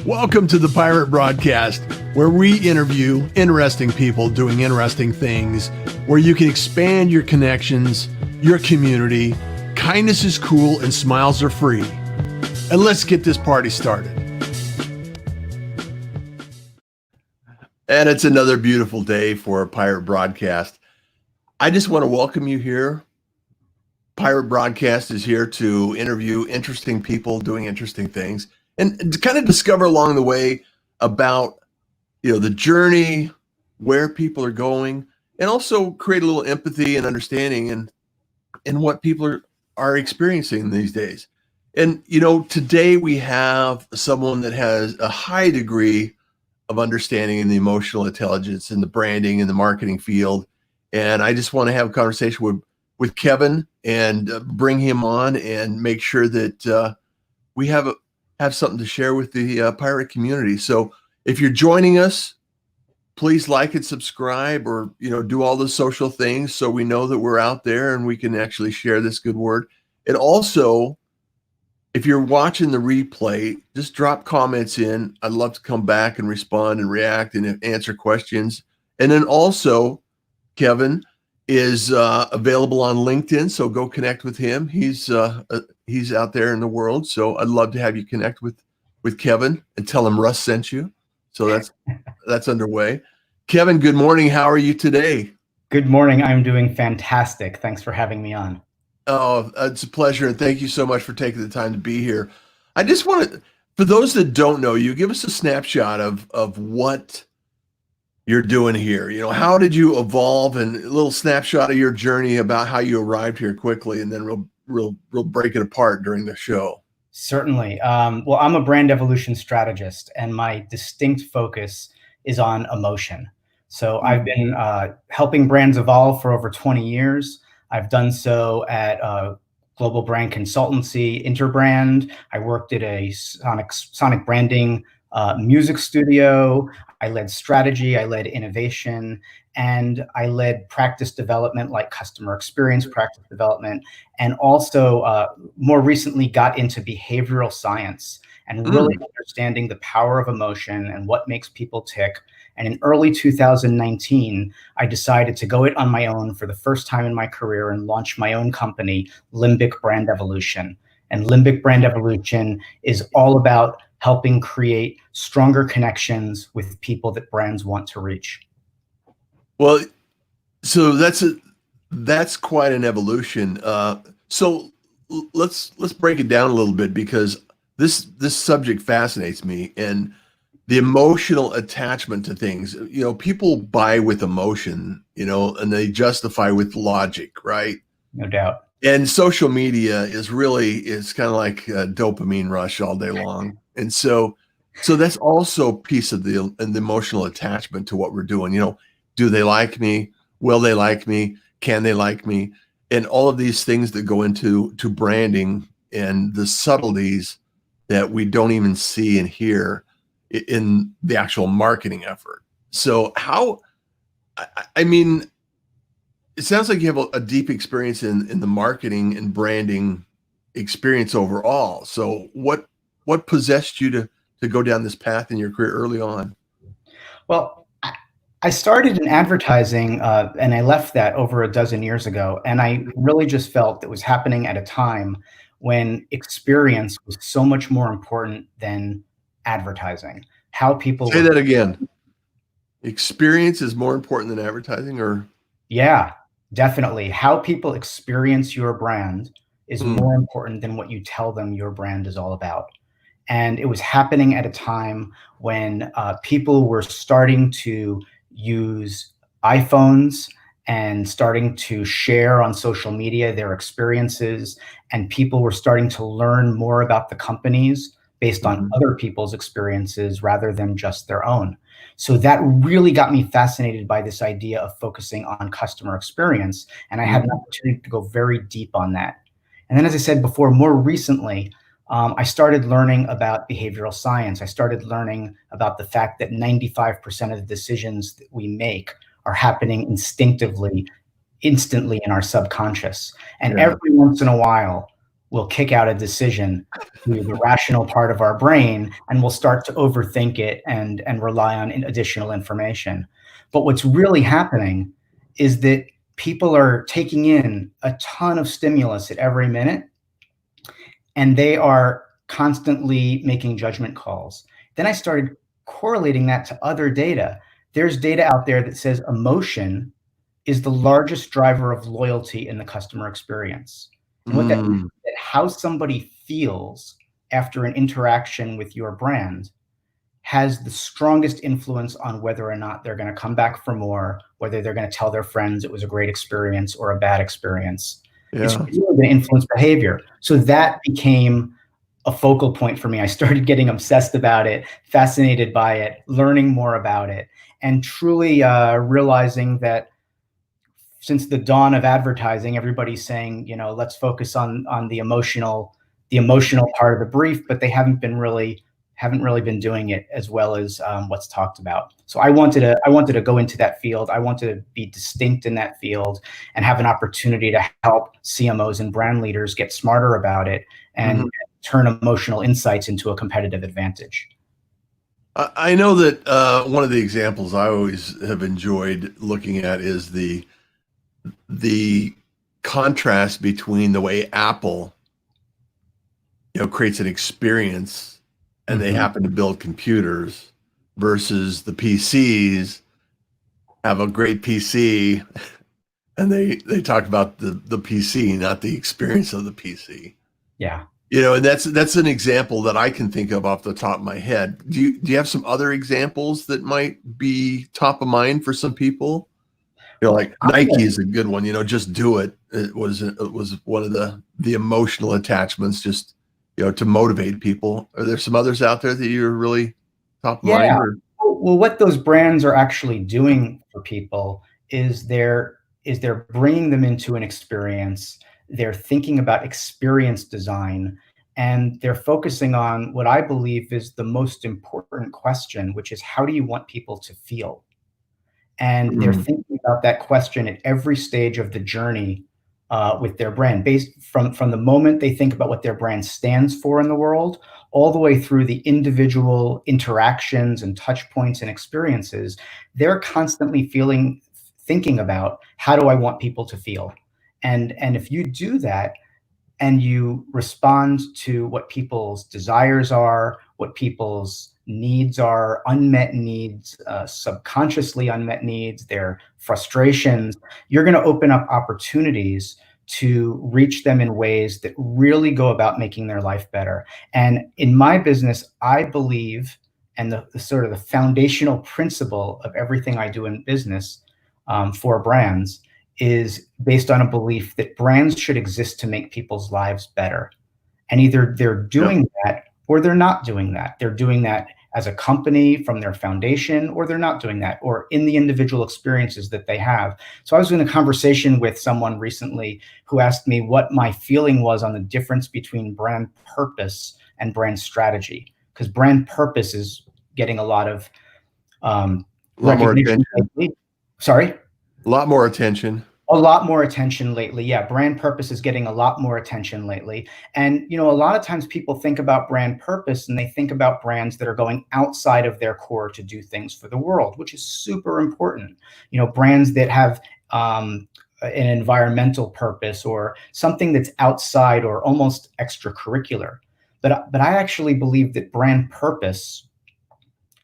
Welcome to the Pirate Broadcast, where we interview interesting people doing interesting things, where you can expand your connections, your community. Kindness is cool and smiles are free. And let's get this party started. And it's another beautiful day for a Pirate Broadcast. I just want to welcome you here. Pirate Broadcast is here to interview interesting people doing interesting things and to kind of discover along the way about, the journey, where people are going, and also create a little empathy and understanding in what people are experiencing these days. And, today we have someone that has a high degree of understanding in the emotional intelligence and the branding and the marketing field. And I just want to have a conversation with Kevin and bring him on and make sure that we have something to share with the pirate community. So if you're joining us, please like and subscribe, or do all the social things so we know that we're out there and we can actually share this good word. And also, if you're watching the replay, just drop comments in. I'd love to come back and respond and react and answer questions. And then also, Kevin is available on LinkedIn, so go connect with him. He's out there in the world, so I'd love to have you connect with Kevin and tell him Russ sent you. So that's underway. Kevin, good morning. How are you today? Good morning. I'm doing fantastic. Thanks for having me on. Oh, it's a pleasure, and thank you so much for taking the time to be here. I just want to, for those that don't know you, give us a snapshot of what you're doing here. How did you evolve, and a little snapshot of your journey about how you arrived here quickly, and then we'll break it apart during the show. Certainly. Well, I'm a brand evolution strategist, and my distinct focus is on emotion. So I've been helping brands evolve for over 20 years. I've done so at global brand consultancy, Interbrand. I worked at a sonic branding music studio. I led strategy, I led innovation, and I led practice development, like customer experience practice development, and also more recently got into behavioral science and really understanding the power of emotion and what makes people tick. And in early 2019, I decided to go it on my own for the first time in my career and launch my own company, Limbic Brand Evolution. And Limbic Brand Evolution is all about helping create stronger connections with people that brands want to reach. Well, so that's quite an evolution. So let's break it down a little bit, because this subject fascinates me, and the emotional attachment to things. People buy with emotion, and they justify with logic, right? No doubt. And social media is kind of like a dopamine rush all day long. And so that's also a piece of the emotional attachment to what we're doing. Do they like me? Will they like me? Can they like me? And all of these things that go into branding, and the subtleties that we don't even see and hear in the actual marketing effort. So it sounds like you have a deep experience in the marketing and branding experience overall. So what possessed you to go down this path in your career early on? Well, I started in advertising, and I left that over a dozen years ago. And I really just felt it was happening at a time when experience was so much more important than advertising. How people say that again. Experience is more important than advertising, or? Yeah, definitely. How people experience your brand is more important than what you tell them your brand is all about. And it was happening at a time when people were starting to use iPhones and starting to share on social media their experiences, and people were starting to learn more about the companies based on other people's experiences rather than just their own. So that really got me fascinated by this idea of focusing on customer experience. And I had an opportunity to go very deep on that. And then, as I said before, more recently, I started learning about behavioral science. I started learning about the fact that 95% of the decisions that we make are happening instinctively, instantly in our subconscious. And every once in a while, we'll kick out a decision to the rational part of our brain, and we'll start to overthink it and rely on additional information. But what's really happening is that people are taking in a ton of stimulus at every minute, and they are constantly making judgment calls. Then I started correlating that to other data. There's data out there that says emotion is the largest driver of loyalty in the customer experience. And what that means is that how somebody feels after an interaction with your brand has the strongest influence on whether or not they're going to come back for more, whether they're going to tell their friends it was a great experience or a bad experience. Yeah. It's really going to influence behavior. So that became a focal point for me. I started getting obsessed about it, fascinated by it, learning more about it, and truly realizing that since the dawn of advertising, everybody's saying, let's focus on the emotional part of the brief, but they haven't really been doing it as well as what's talked about. So I wanted to go into that field. I wanted to be distinct in that field and have an opportunity to help CMOs and brand leaders get smarter about it and turn emotional insights into a competitive advantage. I know that one of the examples I always have enjoyed looking at is the contrast between the way Apple, creates an experience, and they happen to build computers, versus the PCs have a great PC, and they talk about the PC, not the experience of the PC. Yeah. And that's an example that I can think of off the top of my head. Do you have some other examples that might be top of mind for some people? Like Nike is a good one. Just do it. It was one of the emotional attachments, just to motivate people. Are there some others out there that you're really top of mind? Or? Well, what those brands are actually doing for people is they're bringing them into an experience. They're thinking about experience design, and they're focusing on what I believe is the most important question, which is, how do you want people to feel? And they're thinking about that question at every stage of the journey with their brand, based from the moment they think about what their brand stands for in the world, all the way through the individual interactions and touch points and experiences. They're constantly thinking about, how do I want people to feel? And if you do that and you respond to what people's desires are, what people's needs are, unmet needs, subconsciously unmet needs, their frustrations, you're going to open up opportunities to reach them in ways that really go about making their life better. And in my business, I believe, and the sort of the foundational principle of everything I do in business for brands is based on a belief that brands should exist to make people's lives better. And either they're doing that or they're not doing that. They're doing that as a company from their foundation, or they're not doing that, or in the individual experiences that they have. So I was in a conversation with someone recently who asked me what my feeling was on the difference between brand purpose and brand strategy, because brand purpose is getting a lot of recognition lately. Sorry? A lot more attention. A lot more attention lately. Yeah, brand purpose is getting a lot more attention lately. And, a lot of times people think about brand purpose and they think about brands that are going outside of their core to do things for the world, which is super important. Brands that have an environmental purpose or something that's outside or almost extracurricular. But I actually believe that brand purpose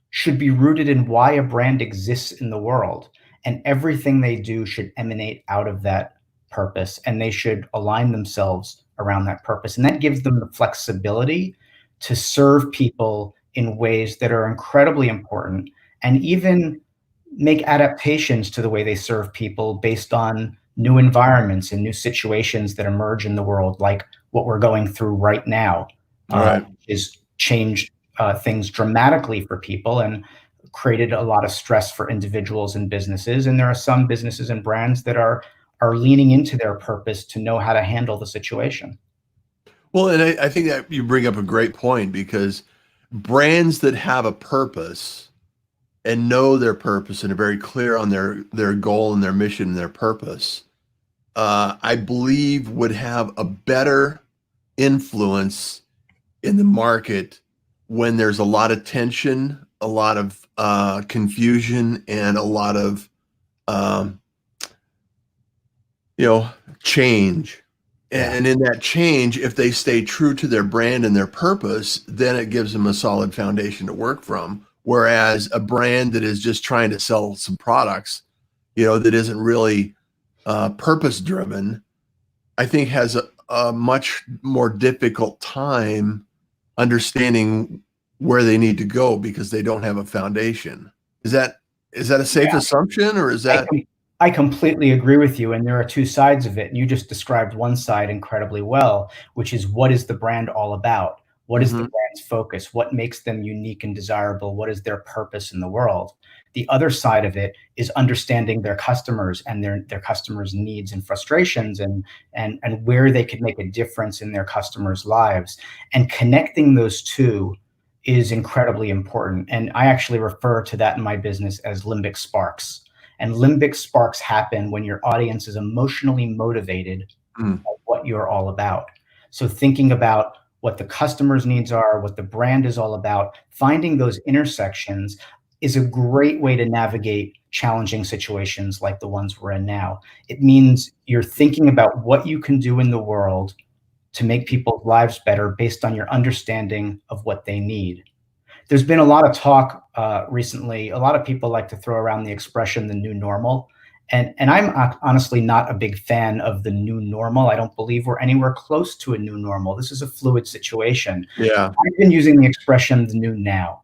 should be rooted in why a brand exists in the world. And everything they do should emanate out of that purpose, and they should align themselves around that purpose. And that gives them the flexibility to serve people in ways that are incredibly important, and even make adaptations to the way they serve people based on new environments and new situations that emerge in the world, like what we're going through right now, is changed things dramatically for people and created a lot of stress for individuals and businesses. And there are some businesses and brands that are leaning into their purpose to know how to handle the situation. Well, and I think that you bring up a great point, because brands that have a purpose and know their purpose and are very clear on their goal and their mission and their purpose, I believe would have a better influence in the market when there's a lot of tension, a lot of confusion, and a lot of um, change. Yeah. And in that change, if they stay true to their brand and their purpose, then it gives them a solid foundation to work from. Whereas a brand that is just trying to sell some products, that isn't really purpose driven, I think has a much more difficult time understanding where they need to go because they don't have a foundation. Is that a safe assumption, or is that? I completely agree with you. And there are two sides of it. And you just described one side incredibly well, which is, what is the brand all about? What is the brand's focus? What makes them unique and desirable? What is their purpose in the world? The other side of it is understanding their customers and their customers' needs and frustrations, and where they could make a difference in their customers' lives. And connecting those two is incredibly important. And I actually refer to that in my business as limbic sparks. And limbic sparks happen when your audience is emotionally motivated by what you're all about. So thinking about what the customer's needs are, what the brand is all about, finding those intersections is a great way to navigate challenging situations like the ones we're in now. It means you're thinking about what you can do in the world to make people's lives better based on your understanding of what they need. There's been a lot of talk recently. A lot of people like to throw around the expression "the new normal," and I'm honestly not a big fan of the new normal. I don't believe we're anywhere close to a new normal. This is a fluid situation. Yeah. I've been using the expression "the new now,"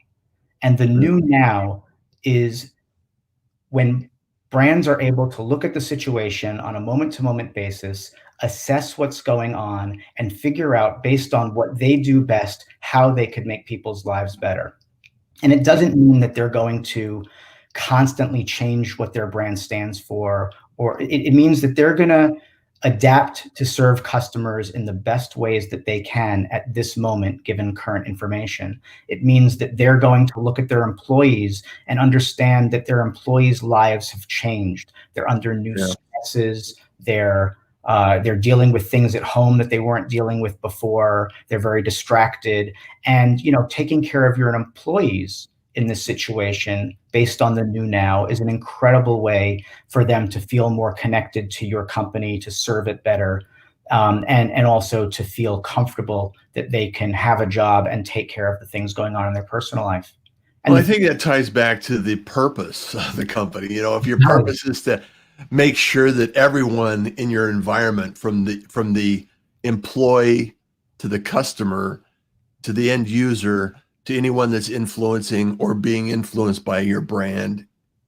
and the new now is when brands are able to look at the situation on a moment-to-moment basis, assess what's going on, and figure out, based on what they do best, how they could make people's lives better. And it doesn't mean that they're going to constantly change what their brand stands for, or it means that they're going to adapt to serve customers in the best ways that they can at this moment, given current information. It means that they're going to look at their employees and understand that their employees' lives have changed. They're under new stresses. They're dealing with things at home that they weren't dealing with before. They're very distracted. And, taking care of your employees in this situation based on the new now is an incredible way for them to feel more connected to your company, to serve it better, and also to feel comfortable that they can have a job and take care of the things going on in their personal life. And I think that ties back to the purpose of the company. If your purpose is to make sure that everyone in your environment, from the employee to the customer to the end user to anyone that's influencing or being influenced by your brand,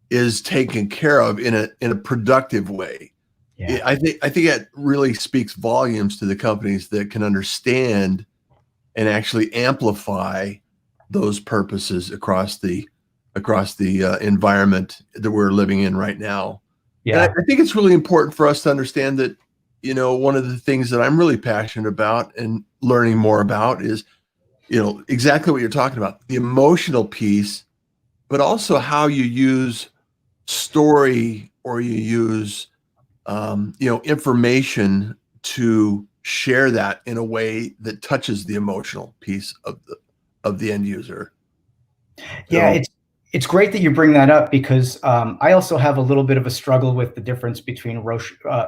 is taken care of in a productive way. Yeah. I think that really speaks volumes to the companies that can understand and actually amplify those purposes across the environment that we're living in right now. Yeah. And I think it's really important for us to understand that, one of the things that I'm really passionate about and learning more about is, exactly what you're talking about, the emotional piece, but also how you use story, or you use, information to share that in a way that touches the emotional piece of the end user. Yeah, it's great that you bring that up, because I also have a little bit of a struggle with the difference between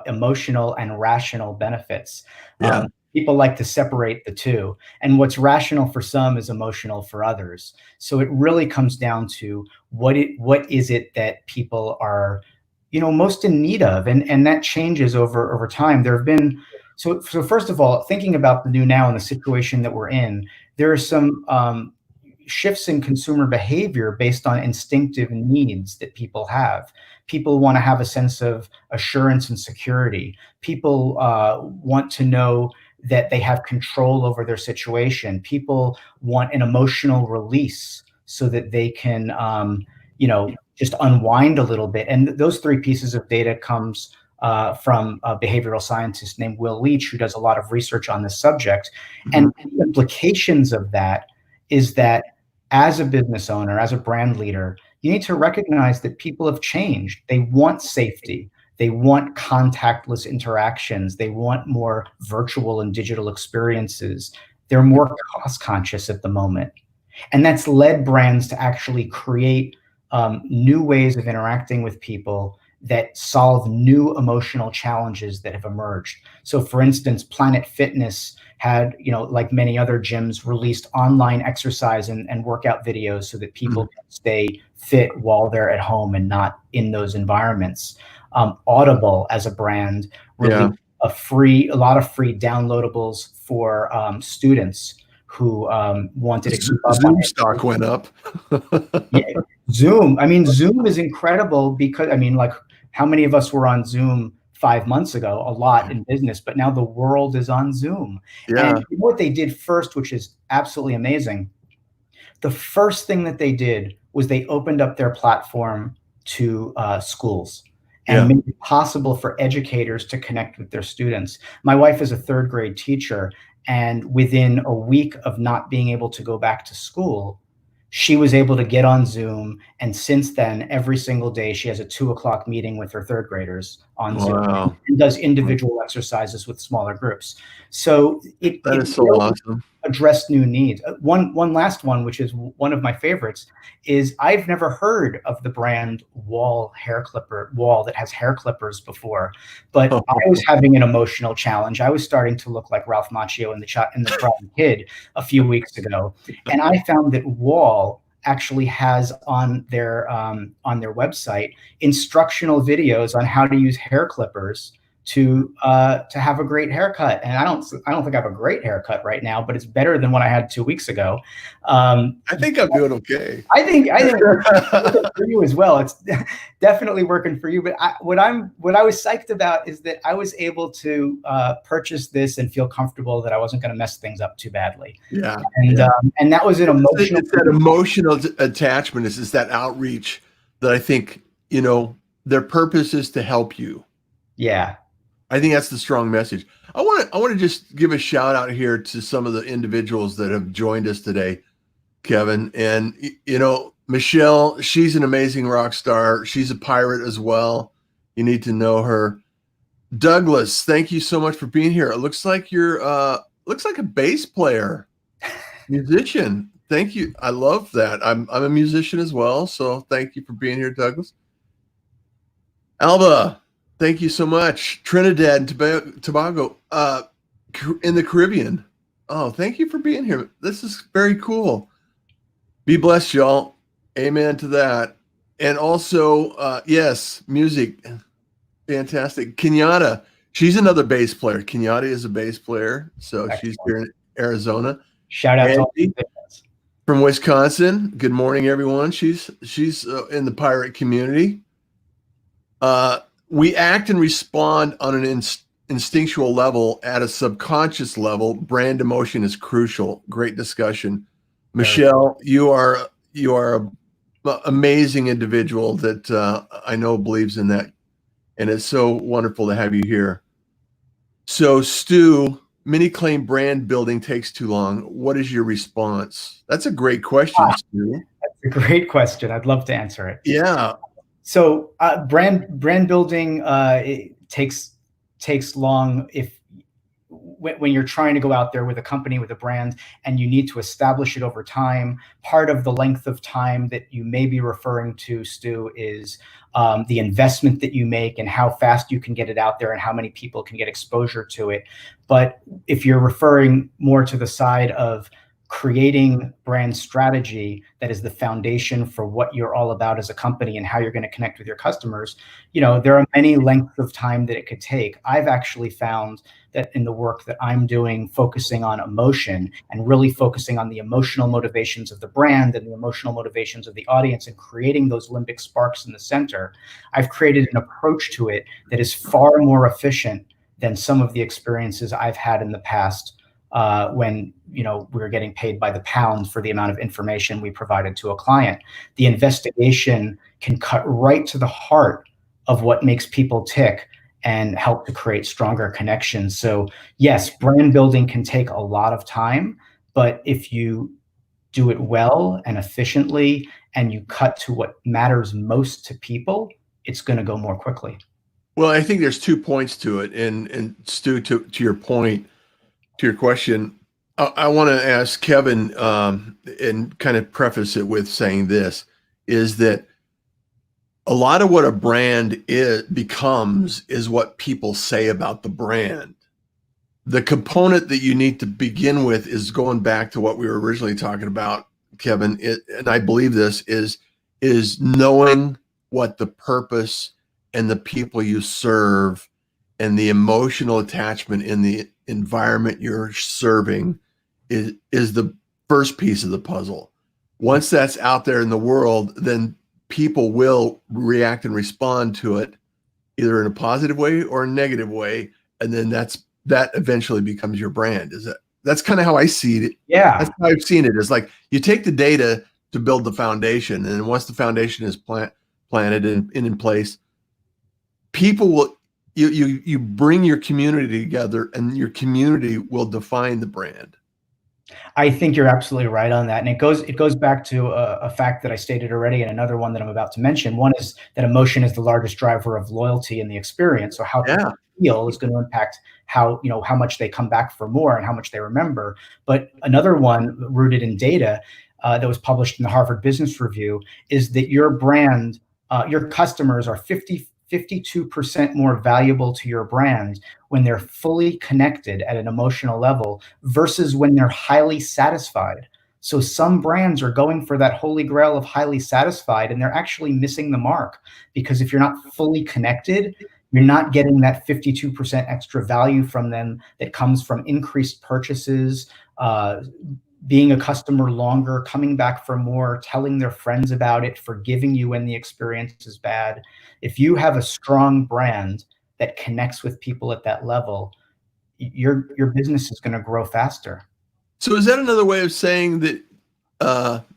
emotional and rational benefits. Yeah. People like to separate the two, and what's rational for some is emotional for others. So it really comes down to what is it that people are, most in need of, and that changes over time. There have been so first of all, thinking about the new now and the situation that we're in, there are some shifts in consumer behavior based on instinctive needs that people have. People want to have a sense of assurance and security. People want to know that they have control over their situation. People want an emotional release so that they can, just unwind a little bit. And those three pieces of data comes from a behavioral scientist named Will Leach, who does a lot of research on this subject. And the implications of that is that as a business owner, as a brand leader, you need to recognize that people have changed. They want safety. They want contactless interactions. They want more virtual and digital experiences. They're more cost conscious at the moment. And that's led brands to actually create new ways of interacting with people that solve new emotional challenges that have emerged. So for instance, Planet Fitness had, like many other gyms, released online exercise and workout videos so that people can stay fit while they're at home and not in those environments. Audible, as a brand, released a lot of free downloadables for students who wanted to keep up Zoom on it. stock went up. Yeah, Zoom. I mean, Zoom is incredible because, like, how many of us were on Zoom 5 months ago? A lot in business, but now the world is on Zoom. Yeah. And what they did first, which is absolutely amazing, the first thing that they did was they opened up their platform to schools and made it possible for educators to connect with their students. My wife is a third grade teacher, and within a week of not being able to go back to school, she was able to get on Zoom. And since then, every single day, she has a 2:00 meeting with her third graders on Zoom and does individual exercises with smaller groups. So that is so awesome. Address new needs. One last one, which is one of my favorites, is I've never heard of the brand Wall that has hair clippers before, but I was having an emotional challenge. I was starting to look like Ralph Macchio in the Karate Kid a few weeks ago, and I found that Wall actually has on their website instructional videos on how to use hair clippers to have a great haircut. And I don't think I have a great haircut right now, but it's better than what I had 2 weeks ago. I think I'm doing okay. I think it's working for you as well. It's definitely working for you. But what I was psyched about is that I was able to purchase this and feel comfortable that I wasn't going to mess things up too badly. Yeah. And that was an emotional. It's that emotional attachment. It's that outreach that I think, their purpose is to help you. Yeah. I think that's the strong message. I want to just give a shout out here to some of the individuals that have joined us today, Kevin. And, Michelle, she's an amazing rock star. She's a pirate as well. You need to know her. Douglas, thank you so much for being here. It looks like you're looks like a bass player, musician. Thank you. I love that. I'm a musician as well. So thank you for being here, Douglas. Alba, thank you so much. Trinidad and Tobago, in the Caribbean. Oh, thank you for being here. This is very cool. Be blessed, y'all. Amen to that. And also, yes, music. Fantastic. Kenyatta, she's another bass player. Kenyatta is a bass player. So she's here in Arizona. Shout out to all from Wisconsin. Good morning, everyone. She's in the pirate community. We act and respond on an instinctual level. At a subconscious level, brand emotion is crucial. Great discussion. Michelle, you are an amazing individual that I know believes in that. And it's so wonderful to have you here. So Stu, many claim brand building takes too long. What is your response? That's a great question, Stu. That's a great question. I'd love to answer it. Yeah. So brand building it takes long when you're trying to go out there with a company, with a brand, and you need to establish it over time. Part of the length of time that you may be referring to, Stu, is the investment that you make and how fast you can get it out there and how many people can get exposure to it. But if you're referring more to the side of creating brand strategy that is the foundation for what you're all about as a company and how you're going to connect with your customers, there are many lengths of time that it could take. I've actually found that in the work that I'm doing, focusing on emotion and really focusing on the emotional motivations of the brand and the emotional motivations of the audience and creating those limbic sparks in the center, I've created an approach to it that is far more efficient than some of the experiences I've had in the past when we were getting paid by the pound for the amount of information we provided to a client. The investigation can cut right to the heart of what makes people tick and help to create stronger connections. So yes, brand building can take a lot of time, but if you do it well and efficiently and you cut to what matters most to people, it's going to go more quickly. Well, I think there's 2 points to it. And Stu, to your point, to your question, I want to ask Kevin, and kind of preface it with saying this, is that a lot of what a brand becomes is what people say about the brand. The component that you need to begin with is going back to what we were originally talking about, Kevin, and I believe this is knowing what the purpose and the people you serve and the emotional attachment in the environment you're serving is the first piece of the puzzle. Once that's out there in the world, then people will react and respond to it either in a positive way or a negative way, and then that eventually becomes your brand. That's kind of how I see it. Yeah. That's how I've seen it. Is like you take the data to build the foundation, and once the foundation is planted and in place, people will you bring your community together, and your community will define the brand. I think you're absolutely right on that. And it goes back to a fact that I stated already, and another one that I'm about to mention. One is that emotion is the largest driver of loyalty in the experience. So how people feel is going to impact how much they come back for more and how much they remember. But another one rooted in data that was published in the Harvard Business Review is that your brand, your customers are 52% more valuable to your brand when they're fully connected at an emotional level versus when they're highly satisfied. So some brands are going for that holy grail of highly satisfied, and they're actually missing the mark, because if you're not fully connected, you're not getting that 52% extra value from them that comes from increased purchases, being a customer longer, coming back for more, telling their friends about it, forgiving you when the experience is bad. If you have a strong brand that connects with people at that level, your business is going to grow faster. So is that another way of saying that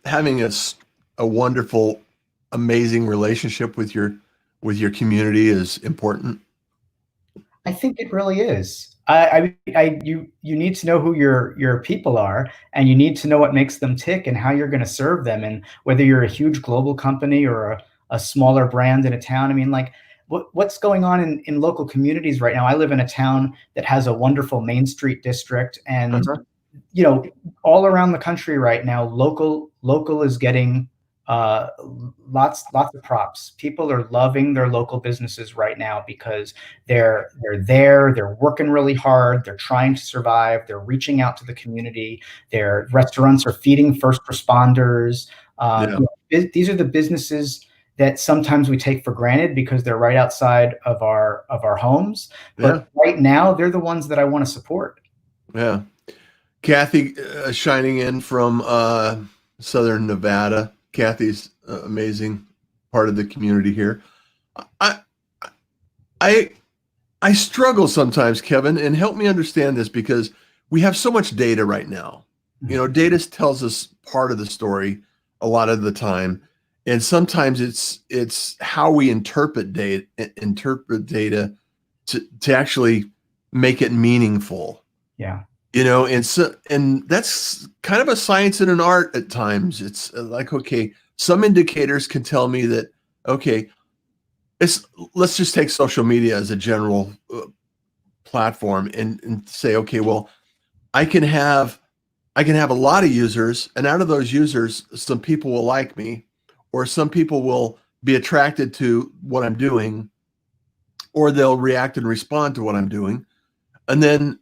having a wonderful, amazing relationship with your community is important? I think it really is. You need to know who your people are, and you need to know what makes them tick and how you're going to serve them. And whether you're a huge global company or a smaller brand in a town, I mean, like what's going on in local communities right now? I live in a town that has a wonderful Main Street district, and all around the country right now, local is getting lots of props. People are loving their local businesses right now because they're working really hard, they're trying to survive, they're reaching out to the community, their restaurants are feeding first responders. These are the businesses that sometimes we take for granted because they're right outside of our homes, but right now they're the ones that I want to support. Yeah. Kathy, shining in from Southern Nevada. Kathy's amazing part of the community here. I struggle sometimes, Kevin, and help me understand this, because we have so much data right now. Data tells us part of the story a lot of the time, and sometimes it's how we interpret data to actually make it meaningful. Yeah. And that's kind of a science and an art at times. It's like, okay, some indicators can tell me that, okay, let's just take social media as a general platform and say, okay, well, I can have a lot of users, and out of those users, some people will like me, or some people will be attracted to what I'm doing, or they'll react and respond to what I'm doing. And then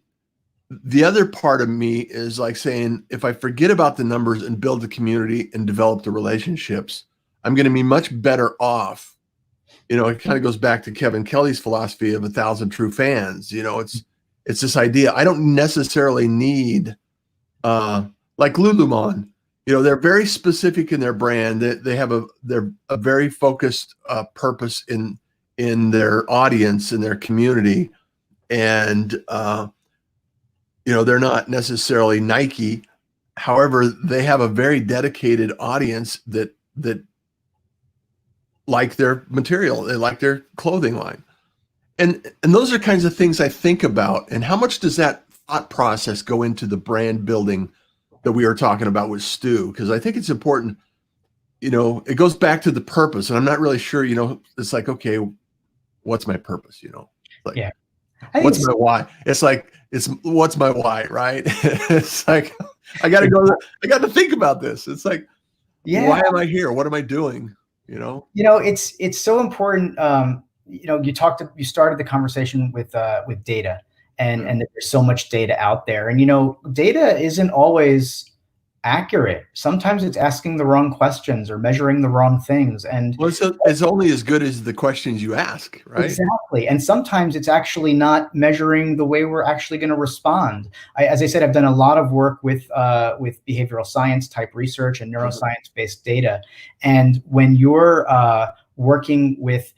the other part of me is like saying, if I forget about the numbers and build the community and develop the relationships, I'm going to be much better off. It kind of goes back to Kevin Kelly's philosophy of 1,000 true fans. It's this idea. I don't necessarily need, like Lululemon, they're very specific in their brand. They have they're a very focused purpose in their audience, in their community. And, they're not necessarily Nike. However, they have a very dedicated audience that like their material, they like their clothing line. And those are kinds of things I think about. And how much does that thought process go into the brand building that we were talking about with Stu? Because I think it's important, it goes back to the purpose. And I'm not really sure, it's like, okay, what's my purpose? You know, like, Yeah. I think what's my why? It's like, what's my why, right? It's like, I got to think about this. It's like, yeah. why am I here? What am I doing? You know? It's so important. You started the conversation with data and that there's so much data out there. And, data isn't always accurate. Sometimes it's asking the wrong questions or measuring the wrong things. And well, it's only as good as the questions you ask, right? exactly. And sometimes it's actually not measuring the way we're actually going to respond. As I said, I've done a lot of work with behavioral science type research and neuroscience based data. And when you're working with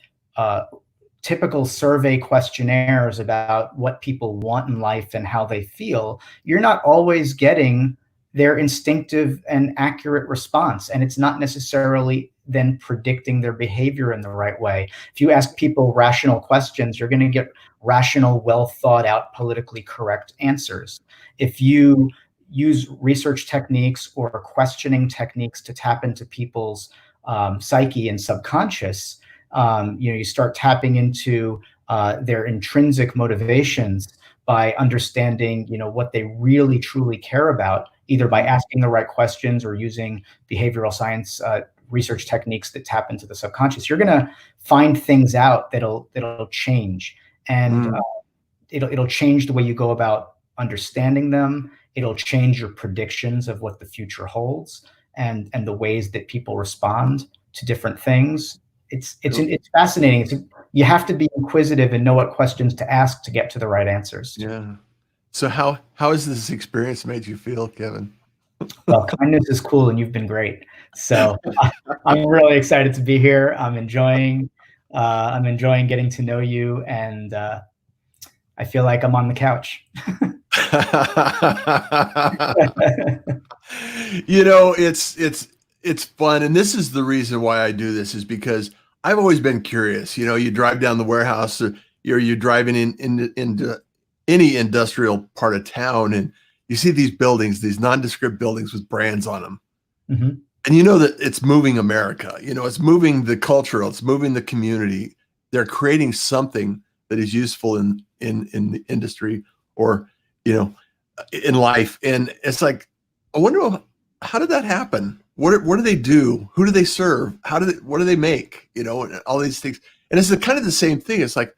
typical survey questionnaires about what people want in life and how they feel, you're not always getting their instinctive and accurate response. And it's not necessarily then predicting their behavior in the right way. If you ask people rational questions, you're going to get rational, well thought out, politically correct answers. If you use research techniques or questioning techniques to tap into people's psyche and subconscious, you start tapping into their intrinsic motivations by understanding, what they really truly care about, either by asking the right questions or using behavioral science research techniques that tap into the subconscious. You're going to find things out that'll change, and it'll change the way you go about understanding them. It'll change your predictions of what the future holds, and the ways that people respond to different things. It's fascinating. You have to be inquisitive and know what questions to ask to get to the right answers. Yeah. So how has this experience made you feel, Kevin? Well, kindness is cool, and you've been great. So I'm really excited to be here. I'm enjoying getting to know you, and I feel like I'm on the couch. It's fun, and this is the reason why I do this, is because I've always been curious. You drive down the warehouse, or you're driving into any industrial part of town, and you see these buildings, these nondescript buildings with brands on them. Mm-hmm. And you know that it's moving America. It's moving the culture, it's moving the community. They're creating something that is useful in the industry, or in life. And it's like, I wonder, how did that happen? What do they do? Who do they serve? What do they make? And all these things. And it's kind of the same thing. It's like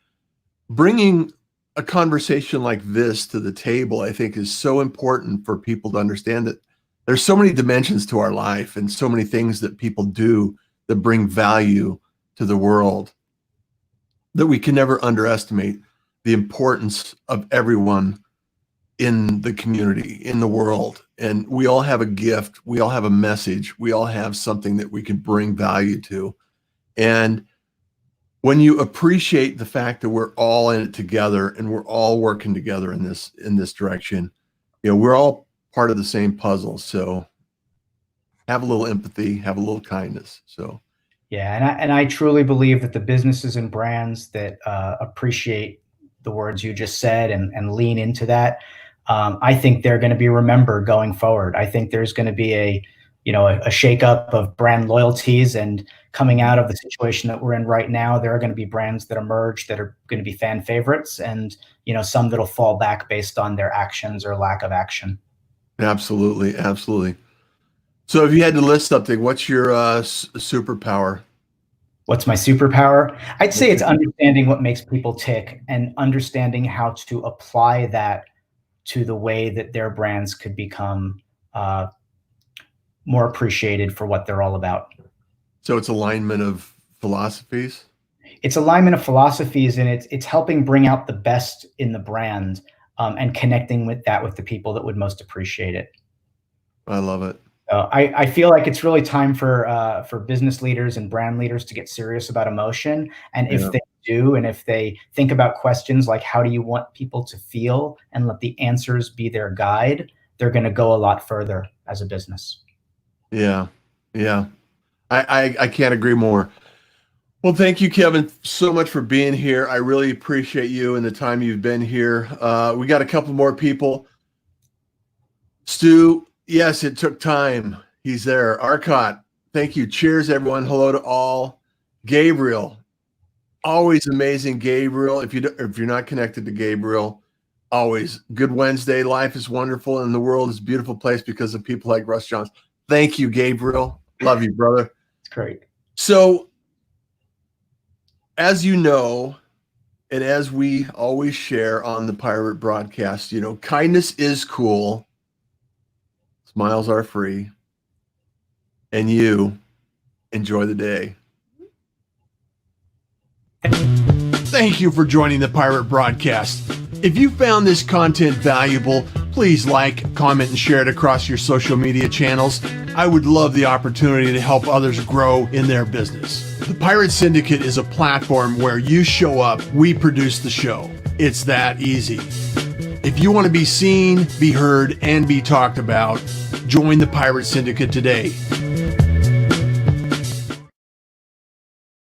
bringing a conversation like this to the table, I think, is so important for people to understand that there's so many dimensions to our life and so many things that people do that bring value to the world, that we can never underestimate the importance of everyone in the community, in the world. And we all have a gift. We all have a message. We all have something that we can bring value to. And when you appreciate the fact that we're all in it together and we're all working together in this direction, we're all part of the same puzzle. So have a little empathy, have a little kindness. So yeah, and I truly believe that the businesses and brands that appreciate the words you just said and lean into that, I think they're going to be remembered going forward. I think there's going to be a shakeup of brand loyalties, and coming out of the situation that we're in right now, there are going to be brands that emerge that are going to be fan favorites, and some that'll fall back based on their actions or lack of action. Absolutely, absolutely. So if you had to list something, what's your superpower? What's my superpower? I'd say it's understanding what makes people tick and understanding how to apply that to the way that their brands could become more appreciated for what they're all about. So it's alignment of philosophies? It's alignment of philosophies, and it's helping bring out the best in the brand, and connecting with the people that would most appreciate it. I love it. I feel like it's really time for business leaders and brand leaders to get serious about emotion. And if they do, and if they think about questions like, how do you want people to feel, and let the answers be their guide, they're going to go a lot further as a business. Yeah. I can't agree more. Well, thank you, Kevin, so much for being here. I really appreciate you and the time you've been here. We got a couple more people. Stu, yes, it took time. He's there. Arcot, thank you. Cheers, everyone. Hello to all. Gabriel, Always amazing, Gabriel. If you're not connected to Gabriel, always good Wednesday. Life is wonderful and the world is a beautiful place because of people like Russ Johns. Thank you, Gabriel. Love you, brother. It's great. So, as you know, and as we always share on the Pirate Broadcast, kindness is cool. Smiles are free. And you enjoy the day. Thank you for joining the Pirate Broadcast. If you found this content valuable, please like, comment, and share it across your social media channels. I would love the opportunity to help others grow in their business. The Pirate Syndicate is a platform where you show up, we produce the show. It's that easy. If you want to be seen, be heard, and be talked about, join the Pirate Syndicate today.